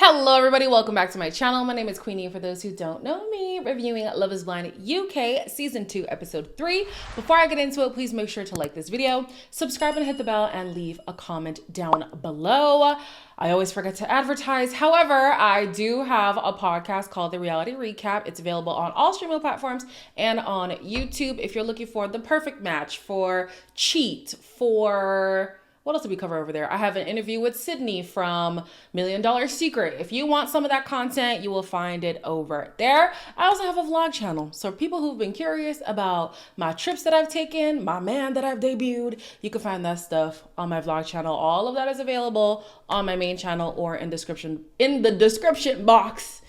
Hello everybody, welcome back to my channel. My name is Queenie. For those who don't know me, reviewing Love is Blind UK Season 2 Episode 3. Before I get into it, please make sure to like this video, subscribe and hit the bell, and leave a comment down below. I always forget to advertise. However, I do have a podcast called The Reality Recap. It's available on all streaming platforms and on YouTube. If you're looking for the perfect match for Cheat, for... what else did we cover over there? I have an interview with Sydney from $1 Million Secret. If you want some of that content, you will find it over there. I also have a vlog channel. So people who've been curious about my trips that I've taken, my man that I've debuted, you can find that stuff on my vlog channel. All of that is available on my main channel or in the description box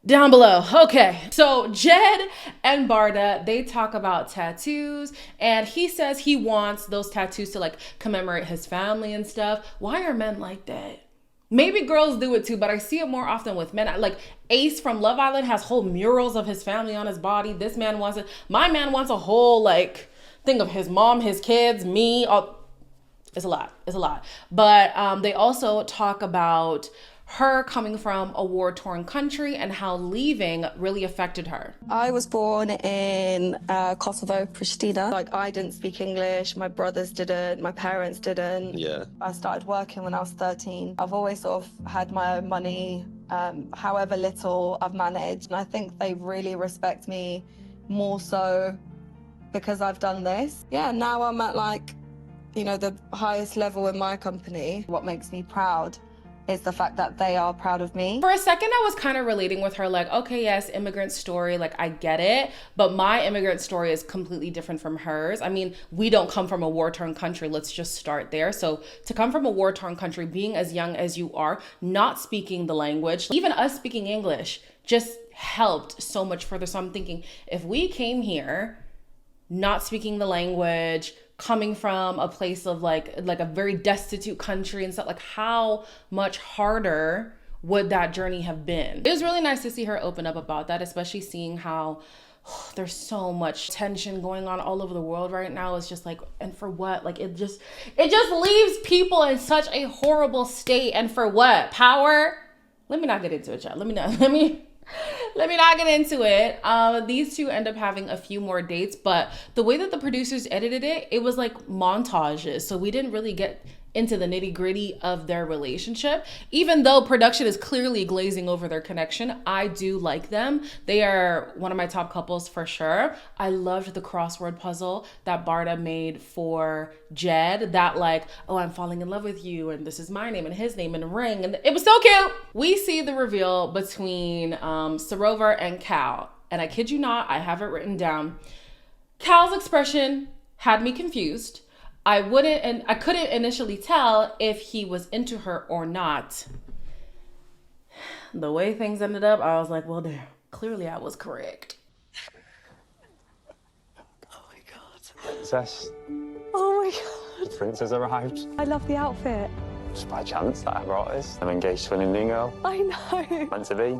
down below. Okay, so Jed and Barta, they talk about tattoos, and he says he wants those tattoos to like commemorate his family and stuff. Why are men like that? Maybe girls do it too, but I see it more often with men. Like Ace from Love Island has whole murals of his family on his body. This man wants it. My man wants a whole like thing of his mom, his kids, me. It's a lot. It's a lot. But they also talk about her coming from a war-torn country and how leaving really affected her. I was born in Kosovo, Pristina. Like, I didn't speak English, my brothers didn't, my parents didn't. Yeah. I started working when I was 13. I've always sort of had my own money, however little I've managed. And I think they really respect me more so because I've done this. Yeah, now I'm at like, you know, the highest level in my company. What makes me proud is the fact that they are proud of me. For a second, I was kind of relating with her, like, okay, yes, immigrant story, like, I get it, but my immigrant story is completely different from hers. I mean, we don't come from a war-torn country. Let's just start there. So to come from a war-torn country, being as young as you are, not speaking the language, even us speaking English just helped so much further. So I'm thinking, if we came here not speaking the language, coming from a place of like a very destitute country and stuff, like how much harder would that journey have been? It was really nice to see her open up about that, especially seeing how there's so much tension going on all over the world right now. It's just like, and for what? Like it just leaves people in such a horrible state. And for what? Power? Let me not get into it, chat. Let me not get into it. These two end up having a few more dates, but the way that the producers edited it, it was like montages. So we didn't really get into the nitty gritty of their relationship. Even though production is clearly glazing over their connection, I do like them. They are one of my top couples for sure. I loved the crossword puzzle that Barta made for Jed, that like, oh, I'm falling in love with you, and this is my name and his name and a ring, and it was so cute. We see the reveal between Sarovar and Cal, and I kid you not, I have it written down. Cal's expression had me confused. I couldn't initially tell if he was into her or not. The way things ended up, I was like, well, damn, clearly I was correct. Oh my God. Princess. Oh my God. The prince has arrived. I love the outfit. Just by chance that I brought this. I'm engaged to an Indian girl. I know. Meant to be.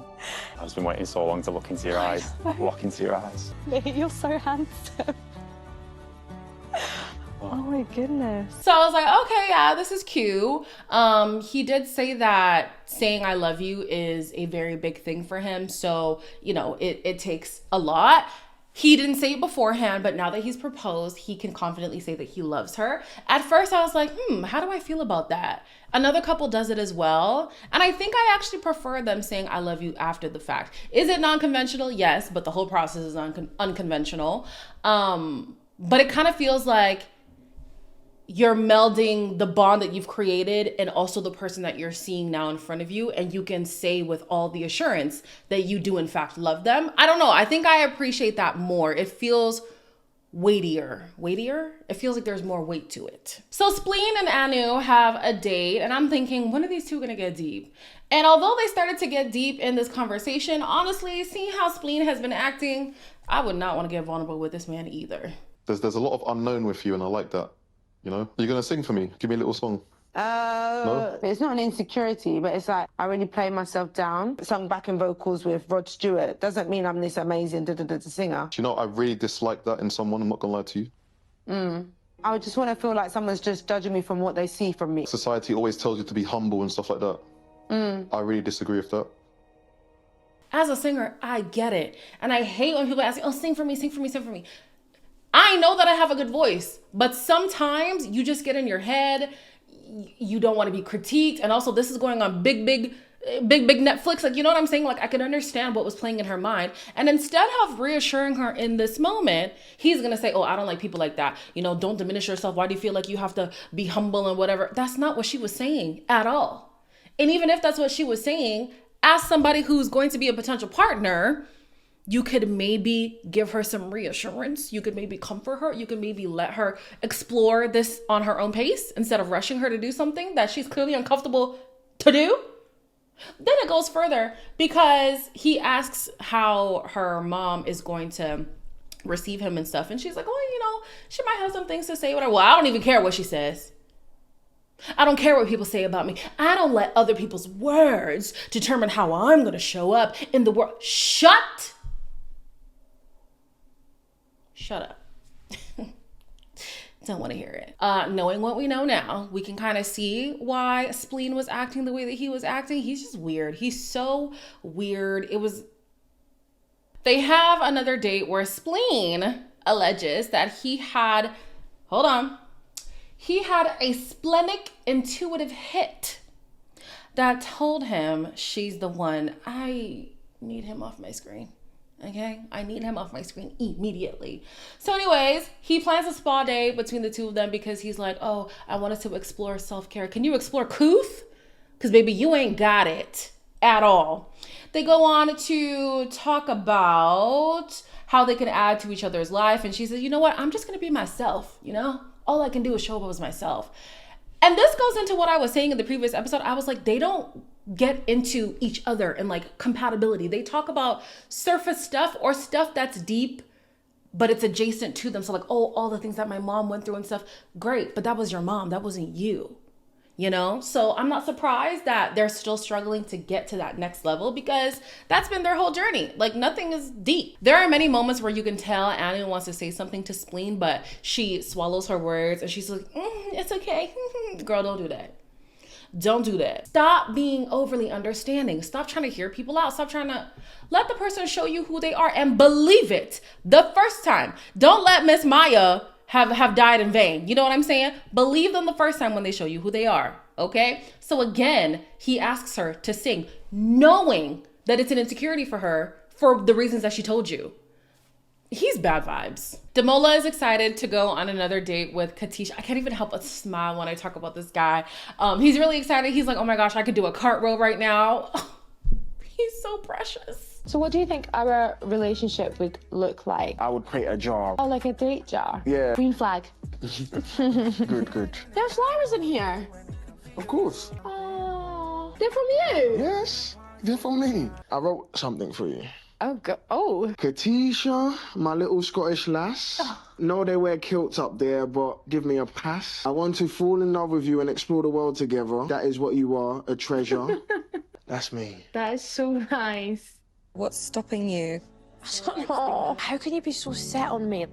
I've just been waiting so long to look into your eyes. Look into your eyes. You're so handsome. Oh my goodness. So I was like, okay, yeah, this is cute. He did say that saying I love you is a very big thing for him. So, you know, it takes a lot. He didn't say it beforehand, but now that he's proposed, he can confidently say that he loves her. At first, I was like, how do I feel about that? Another couple does it as well. And I think I actually prefer them saying I love you after the fact. Is it non-conventional? Yes, but the whole process is unconventional. But it kind of feels like you're melding the bond that you've created and also the person that you're seeing now in front of you, and you can say with all the assurance that you do in fact love them. I don't know. I think I appreciate that more. It feels weightier. It feels like there's more weight to it. So Spleen and Anna have a date, and I'm thinking, when are these two gonna get deep? And although they started to get deep in this conversation, honestly, seeing how Spleen has been acting, I would not want to get vulnerable with this man either. There's a lot of unknown with you, and I like that. You know, you're gonna sing for me. Give me a little song. No? It's not an insecurity, but it's like I really play myself down. Sung backing vocals with Rod Stewart doesn't mean I'm this amazing singer. Do you know, I really dislike that in someone. I'm not gonna lie to you. I would just want to feel like someone's just judging me from what they see from me. Society always tells you to be humble and stuff like that. I really disagree with that. As a singer, I get it. And I hate when people ask me, oh, sing for me, sing for me, sing for me. I know that I have a good voice, but sometimes you just get in your head. You don't want to be critiqued. And also this is going on big Netflix. Like, you know what I'm saying? Like, I can understand what was playing in her mind. And instead of reassuring her in this moment, he's going to say, oh, I don't like people like that. You know, don't diminish yourself. Why do you feel like you have to be humble and whatever? That's not what she was saying at all. And even if that's what she was saying, as somebody who's going to be a potential partner, you could maybe give her some reassurance. You could maybe comfort her. You could maybe let her explore this on her own pace instead of rushing her to do something that she's clearly uncomfortable to do. Then it goes further because he asks how her mom is going to receive him and stuff. And she's like, oh, you know, she might have some things to say. Whatever. Well, I don't even care what she says. I don't care what people say about me. I don't let other people's words determine how I'm going to show up in the world. Shut up. Don't want to hear it. Knowing what we know now, we can kind of see why Spleen was acting the way that he was acting. He's just weird. He's so weird. They have another date where Spleen alleges that he had a splenic intuitive hit that told him she's the one. I need him off my screen. Okay, I need him off my screen immediately. So anyways, he plans a spa day between the two of them because he's like, oh, I want us to explore self-care. Can you explore couth? Because baby, you ain't got it at all. They go on to talk about how they can add to each other's life. And she says, you know what? I'm just going to be myself, you know? All I can do is show up as myself. And this goes into what I was saying in the previous episode. I was like, they don't get into each other and like compatibility. They talk about surface stuff or stuff that's deep, but it's adjacent to them. So like, oh, all the things that my mom went through and stuff. Great. But that was your mom. That wasn't you. You know, so I'm not surprised that they're still struggling to get to that next level because that's been their whole journey. Like nothing is deep. There are many moments where you can tell Anna wants to say something to Spleen, but she swallows her words and she's like, it's okay. Girl, don't do that. Don't do that. Stop being overly understanding. Stop trying to hear people out. Stop trying to let the person show you who they are and believe it the first time. Don't let Miss Maya have died in vain. You know what I'm saying? Believe them the first time when they show you who they are. Okay? So again, he asks her to sing, knowing that it's an insecurity for her for the reasons that she told you. He's bad vibes. Damola is excited to go on another date with Katisha. I can't even help but smile when I talk about this guy. He's really excited. He's like, oh my gosh, I could do a cartwheel right now. He's so precious. So what do you think our relationship would look like? I would create a jar. Oh, like a date jar? Yeah. Green flag. Good. There are flowers in here. Of course. Oh, they're from you? Yes, they're from me. I wrote something for you. Oh. Katisha, my little Scottish lass. No, they wear kilts up there, but give me a pass. I want to fall in love with you and explore the world together. That is what you are, a treasure. That's me. That is so nice. What's stopping you? I don't know. How can you be so set on me?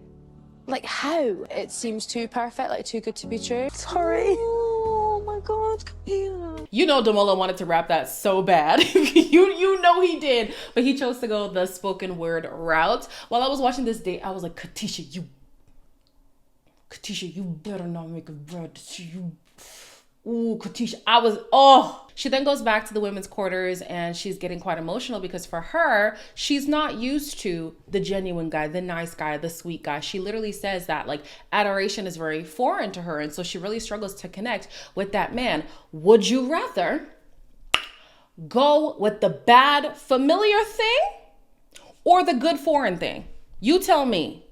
Like, how? It seems too perfect, like too good to be true. Sorry. Oh my God, come here. You know Damola wanted to rap that so bad. you know he did. But he chose to go the spoken word route. While I was watching this date, I was like, Katisha, you better not make a bad decision. Ooh, Katisha, She then goes back to the women's quarters and she's getting quite emotional because for her, she's not used to the genuine guy, the nice guy, the sweet guy. She literally says that like adoration is very foreign to her. And so she really struggles to connect with that man. Would you rather go with the bad familiar thing or the good foreign thing? You tell me.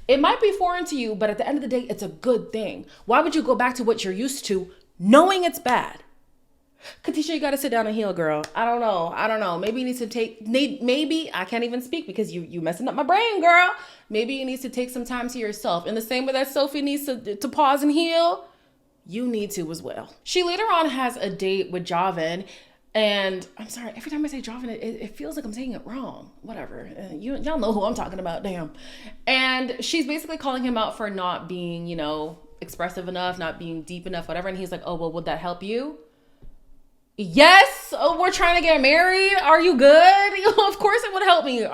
It might be foreign to you, but at the end of the day, it's a good thing. Why would you go back to what you're used to knowing it's bad? Katisha, you gotta sit down and heal, girl. I don't know. Maybe you need to maybe I can't even speak because you messing up my brain, girl. Maybe you need to take some time to yourself. In the same way that Sophie needs to pause and heal, you need to as well. She later on has a date with Javin. And I'm sorry, every time I say Javin, it feels like I'm saying it wrong. Whatever. Y'all know who I'm talking about, damn. And she's basically calling him out for not being, expressive enough, not being deep enough, whatever. And he's like, oh, well, would that help you? Yes, we're trying to get married. Are you good? Of course it would help me.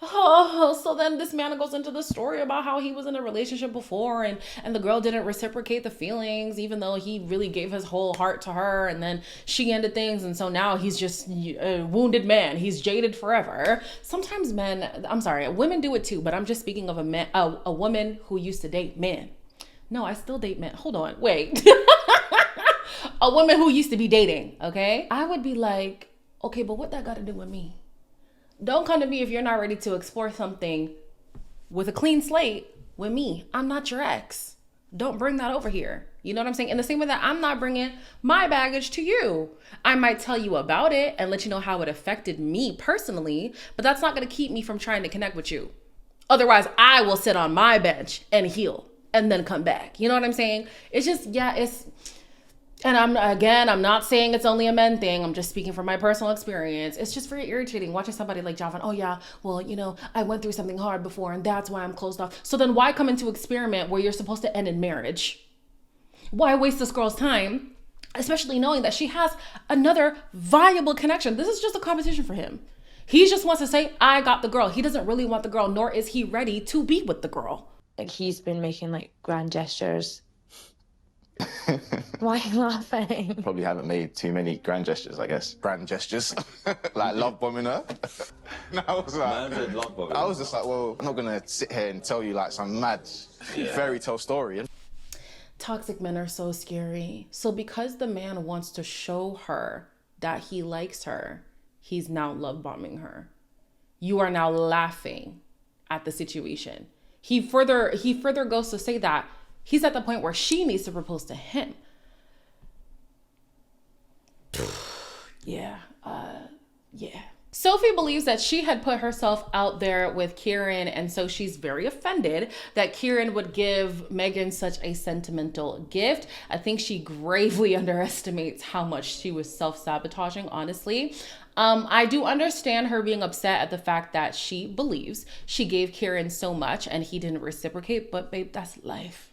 Oh, so then this man goes into the story about how he was in a relationship before and the girl didn't reciprocate the feelings, even though he really gave his whole heart to her, and then she ended things, and so now he's just a wounded man. He's jaded forever. Sometimes women do it too, but I'm just speaking of a woman who used to date men. No, I still date men. Hold on, wait. A woman who used to be dating, okay? I would be like, okay, but what that got to do with me? Don't come to me if you're not ready to explore something with a clean slate with me. I'm not your ex. Don't bring that over here. You know what I'm saying? In the same way that I'm not bringing my baggage to you. I might tell you about it and let you know how it affected me personally, but that's not going to keep me from trying to connect with you. Otherwise, I will sit on my bench and heal and then come back. You know what I'm saying? It's just, and I'm not saying it's only a men thing. I'm just speaking from my personal experience. It's just very irritating watching somebody like Javin. Oh yeah, well, I went through something hard before and that's why I'm closed off. So then why come into experiment where you're supposed to end in marriage? Why waste this girl's time, especially knowing that she has another viable connection? This is just a competition for him. He just wants to say, I got the girl. He doesn't really want the girl, nor is he ready to be with the girl. Like, he's been making like grand gestures. Why are you laughing? Probably haven't made too many grand gestures, I guess. Grand gestures? Like love bombing her? No, I was like... love bombing. I was just like, well, I'm not going to sit here and tell you like some mad fairy tale story. Toxic men are so scary. So because the man wants to show her that he likes her, he's now love bombing her. You are now laughing at the situation. He further goes to say that he's at the point where she needs to propose to him. Yeah. Sophie believes that she had put herself out there with Kieran, and so she's very offended that Kieran would give Megan such a sentimental gift. I think she gravely underestimates how much she was self-sabotaging, honestly. I do understand her being upset at the fact that she believes she gave Kieran so much and he didn't reciprocate, but babe, that's life.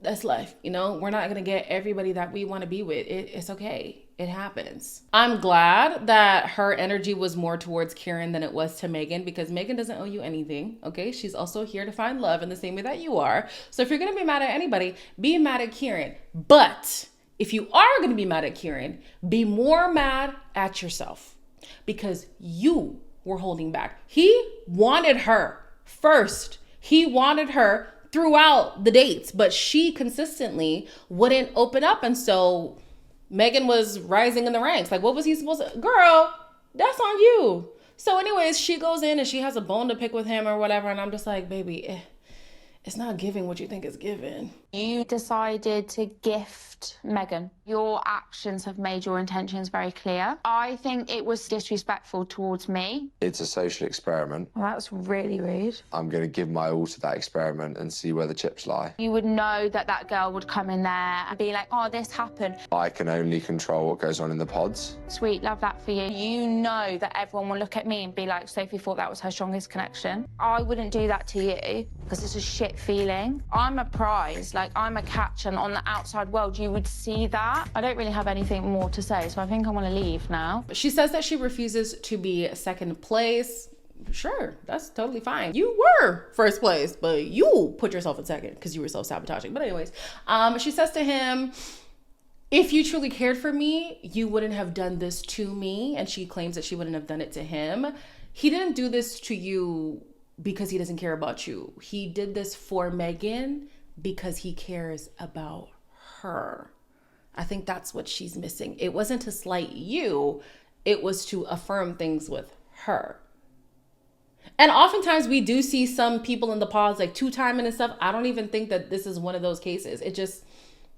That's life. We're not going to get everybody that we want to be with. It's okay. It happens. I'm glad that her energy was more towards Kieran than it was to Megan, because Megan doesn't owe you anything. Okay. She's also here to find love in the same way that you are. So if you're going to be mad at anybody, be mad at Kieran. But if you are going to be mad at Kieran, be more mad at yourself, because you were holding back. He wanted her first. He wanted her throughout the dates, but she consistently wouldn't open up. And so Megan was rising in the ranks. Like, what was he supposed to? Girl, that's on you. So anyways, she goes in and she has a bone to pick with him or whatever. And I'm just like, baby, it's not giving what you think it's giving. You decided to gift Megan. Your actions have made your intentions very clear. I think it was disrespectful towards me. It's a social experiment. Well, that's really rude. I'm going to give my all to that experiment and see where the chips lie. You would know that girl would come in there and be like, oh, this happened. I can only control what goes on in the pods. Sweet, love that for you. You know that everyone will look at me and be like, Sophie thought that was her strongest connection. I wouldn't do that to you because it's a shit feeling. I'm a prize. Like, I'm a catch, and on the outside world, you would see that. I don't really have anything more to say, so I think I want to leave now. She says that she refuses to be second place. Sure, that's totally fine. You were first place, but you put yourself in second because you were self-sabotaging. But anyways, she says to him, if you truly cared for me, you wouldn't have done this to me. And she claims that she wouldn't have done it to him. He didn't do this to you because he doesn't care about you. He did this for Megan because he cares about her. I think that's what she's missing. It wasn't to slight you. It was to affirm things with her. And oftentimes we do see some people in the pods like two-timing and stuff. I don't even think that this is one of those cases.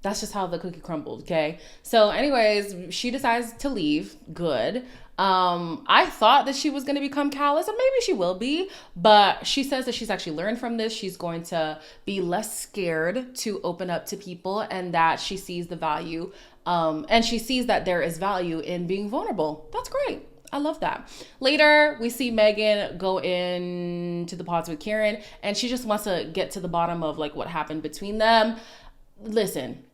That's just how the cookie crumbled, okay? So anyways, she decides to leave. Good. I thought that she was going to become callous, and maybe she will be, but she says that she's actually learned from this. She's going to be less scared to open up to people, and that she sees the value, and she sees that there is value in being vulnerable. That's great. I love that. Later, we see Megan go into the pods with Kieran, and she just wants to get to the bottom of like what happened between them. Listen,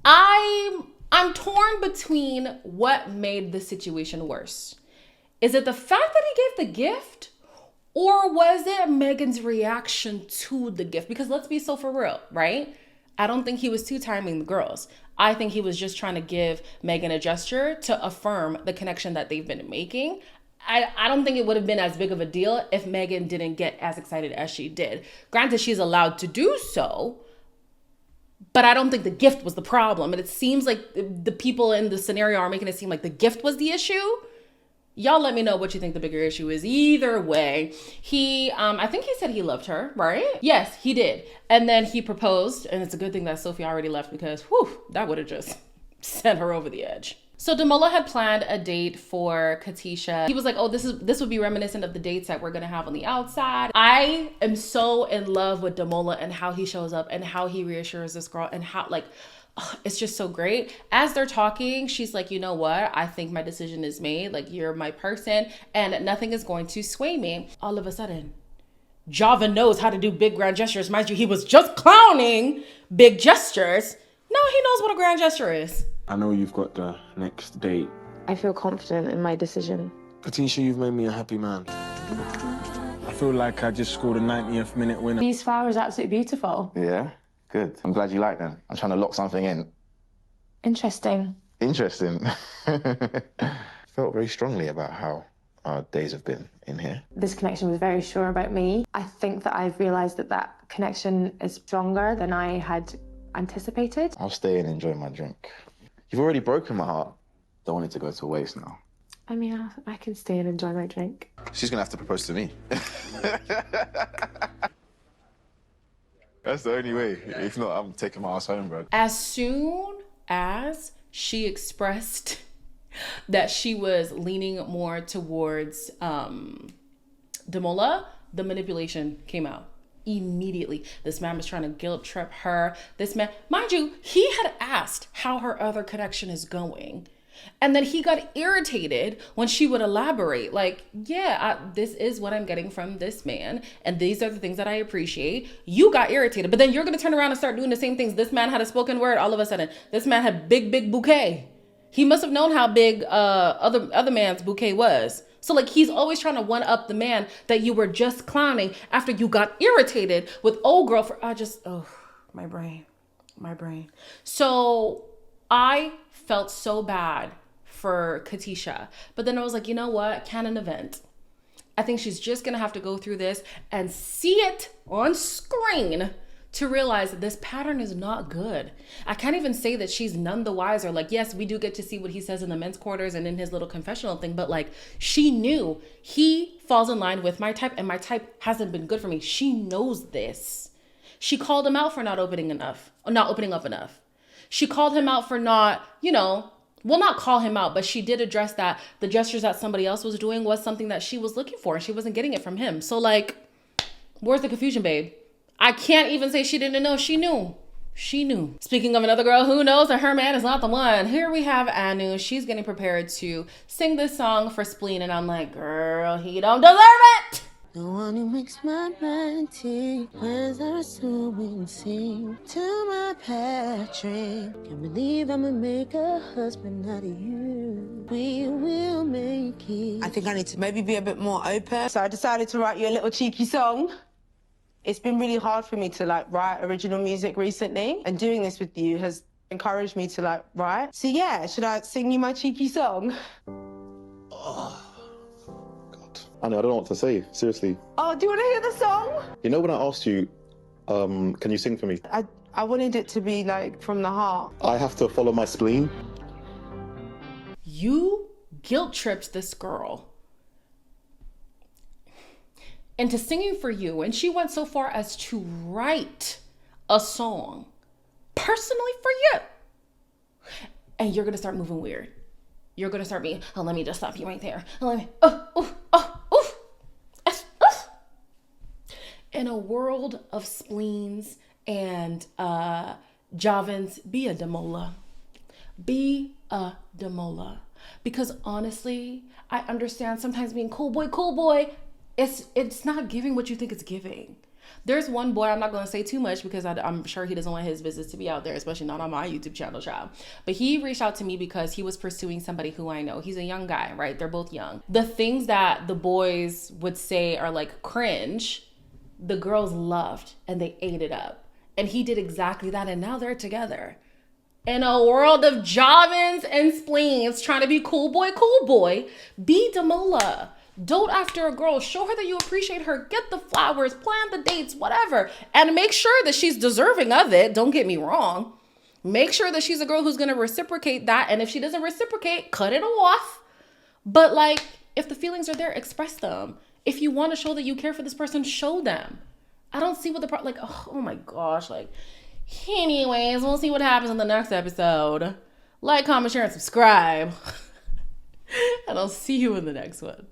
I I'm torn between what made the situation worse. Is it the fact that he gave the gift? Or was it Megan's reaction to the gift? Because let's be so for real, right? I don't think he was two-timing the girls. I think he was just trying to give Megan a gesture to affirm the connection that they've been making. I don't think it would have been as big of a deal if Megan didn't get as excited as she did. Granted, she's allowed to do so, but I don't think the gift was the problem. And it seems like the people in the scenario are making it seem like the gift was the issue. Y'all let me know what you think the bigger issue is. Either way, I think he said he loved her, right? Yes, he did. And then he proposed, and it's a good thing that Sophie already left because, that would have just sent her over the edge. So Damola had planned a date for Katisha. He was like, oh, this would be reminiscent of the dates that we're gonna have on the outside. I am so in love with Damola and how he shows up and how he reassures this girl and how, like, it's just so great. As they're talking, she's like, you know what? I think my decision is made. Like, you're my person and nothing is going to sway me. All of a sudden, Javin knows how to do big grand gestures. Mind you, he was just clowning big gestures. No, he knows what a grand gesture is. I know you've got the next date. I feel confident in my decision. Katisha, you've made me a happy man. I feel like I just scored a 90th minute winner. These flowers are absolutely beautiful. Yeah, good. I'm glad you like them. I'm trying to lock something in. Interesting. Interesting. Felt very strongly about how our days have been in here. This connection was very sure about me. I think that I've realised that connection is stronger than I had anticipated. I'll stay and enjoy my drink. You've already broken my heart. Don't want it to go to waste now. I mean, I can stay and enjoy my drink. She's gonna have to propose to me. That's the only way. If not, I'm taking my ass home, bro. As soon as she expressed that she was leaning more towards Damola, the manipulation came out. Immediately, this man was trying to guilt trip her. This man, mind you, he had asked how her other connection is going. And then he got irritated when she would elaborate. Like, yeah, this is what I'm getting from this man. And these are the things that I appreciate. You got irritated. But then you're going to turn around and start doing the same things. This man had a spoken word. All of a sudden, this man had big bouquet. He must have known how big other man's bouquet was. So, like, he's always trying to one-up the man that you were just clowning after you got irritated with old girl my brain. So I felt so bad for Katisha. But then I was like, you know what? Canon event. I think she's just going to have to go through this and see it on screen to realize that this pattern is not good. I can't even say that she's none the wiser. Like, yes, we do get to see what he says in the men's quarters and in his little confessional thing, but like, she knew he falls in line with my type and my type hasn't been good for me. She knows this. She called him out for not opening up enough. She called him out for not, not call him out, but she did address that the gestures that somebody else was doing was something that she was looking for and she wasn't getting it from him. So like, where's the confusion, babe? I can't even say she didn't know. She knew. She knew. Speaking of another girl who knows that her man is not the one, here we have Anu. She's getting prepared to sing this song for Spleen, and I'm like, girl, he don't deserve it. The one who makes my mind tick, where's our sewing sing to my Patrick. Can't believe I'ma make a husband out of you. We will make it. I think I need to maybe be a bit more open. So I decided to write you a little cheeky song. It's been really hard for me to write original music recently, and doing this with you has encouraged me to write. So yeah, should I sing you my cheeky song? Oh, God. Anna, I don't know what to say, seriously. Oh, do you want to hear the song? You know when I asked you, can you sing for me? I wanted it to be from the heart. I have to follow my spleen. You guilt tripped this girl into singing for you, and she went so far as to write a song personally for you. And you're gonna start moving weird. You're gonna start being, let me just stop you right there. In a world of spleens and Javins, be a Damola. Be a Damola. Because honestly, I understand sometimes being cool boy, it's not giving what you think it's giving. There's one boy, I'm not going to say too much because I'm sure he doesn't want his business to be out there, especially not on my YouTube channel, child. But he reached out to me because he was pursuing somebody who I know. He's a young guy, right? They're both young. The things that the boys would say are like cringe, the girls loved and they ate it up. And he did exactly that, and now they're together. In a world of Javins and Spleens trying to be cool boy, be Damola. Dote after a girl. Show her that you appreciate her. Get the flowers, plan the dates, whatever. And make sure that she's deserving of it. Don't get me wrong. Make sure that she's a girl who's going to reciprocate that. And if she doesn't reciprocate, cut it off. But like, if the feelings are there, express them. If you want to show that you care for this person, show them. I don't see what the problem, like, oh my gosh, like, anyways, we'll see what happens in the next episode. Like, comment, share, and subscribe. And I'll see you in the next one.